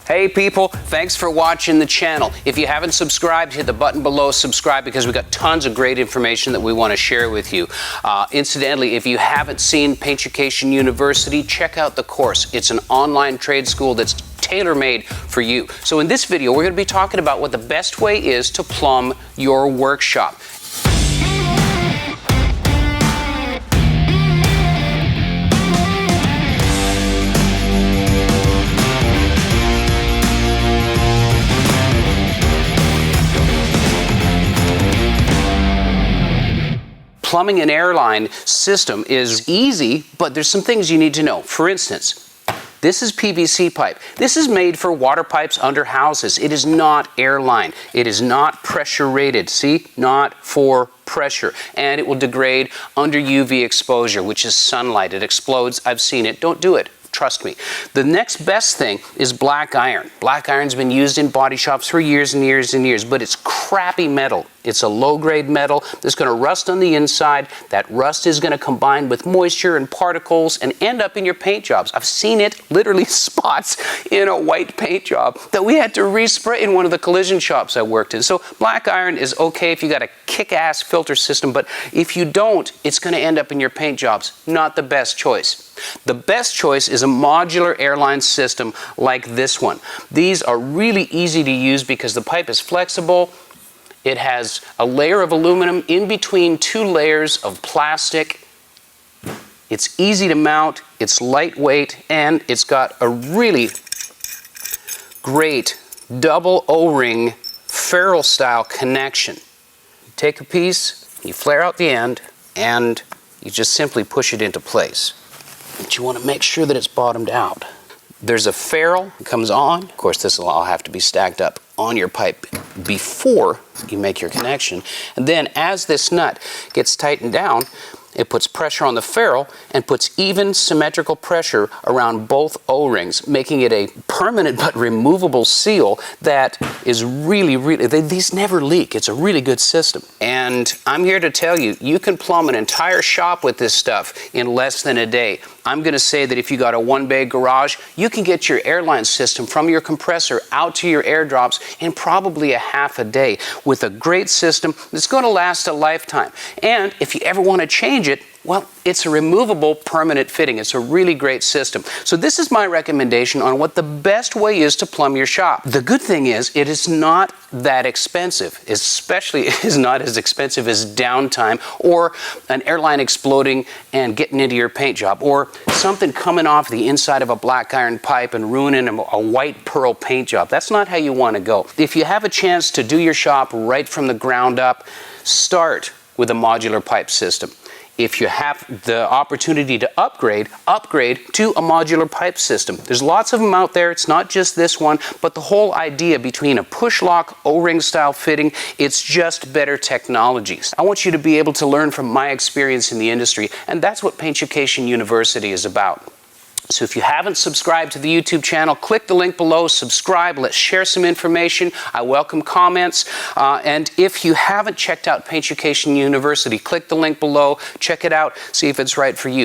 Hey people, thanks for watching the channel. If you haven't subscribed, hit the button below, subscribe, because we've got tons of great information that we want to share with you. Incidentally, if you haven't seen Paintucation University, check out the course. It's an online trade school that's tailor-made for you. So in this video, we're going to be talking about what the best way is to plumb your workshop. Plumbing an airline system is easy, but there's some things you need to know. For instance, this is PVC pipe. This is made for water pipes under houses. It is not airline. It is not pressure rated. See? Not for pressure. And it will degrade under UV exposure, which is sunlight. It explodes. I've seen it. Don't do it. Trust me. The next best thing is black iron. Black iron's been used in body shops for years and years and years, but it's crappy metal. It's a low-grade metal that's going to rust on the inside. That rust is going to combine with moisture and particles and end up in your paint jobs. I've seen it, literally spots in a white paint job that we had to respray in one of the collision shops I worked in. So black iron is okay if you got a kick-ass filter system, but if you don't, it's going to end up in your paint jobs. Not the best choice. The best choice is a modular airline system like this one. These are really easy to use because the pipe is flexible. It has a layer of aluminum in between two layers of plastic. It's easy to mount, it's lightweight, and it's got a really great double O-ring ferrule style connection. You take a piece, you flare out the end, and you just simply push it into place. But you want to make sure that it's bottomed out. There's a ferrule that comes on. Of course, this will all have to be stacked up on your pipe before you make your connection. And then as this nut gets tightened down, it puts pressure on the ferrule and puts even symmetrical pressure around both O-rings, making it a permanent but removable seal that is really, these never leak. It's a really good system. And I'm here to tell you, you can plumb an entire shop with this stuff in less than a day. I'm going to say that if you got a one-bay garage, you can get your airline system from your compressor out to your airdrops in probably a half a day with a great system that's going to last a lifetime. And if you ever want to change it, well, it's a removable permanent fitting. It's a really great system. So this is my recommendation on what the best way is to plumb your shop. The good thing is it is not that expensive, especially it is not as expensive as downtime or an airline exploding and getting into your paint job or something coming off the inside of a black iron pipe and ruining a white pearl paint job. That's not how you want to go. If you have a chance to do your shop right from the ground up, start with a modular pipe system. If you have the opportunity to upgrade to a modular pipe system. There's lots of them out there. It's not just this one, but the whole idea between a push lock O-ring style fitting, it's just better technologies. I want you to be able to learn from my experience in the industry, and that's what Paintucation University is about. So if you haven't subscribed to the YouTube channel, click the link below, subscribe, let's share some information. I welcome comments. And if you haven't checked out Paintucation University, click the link below, check it out, see if it's right for you.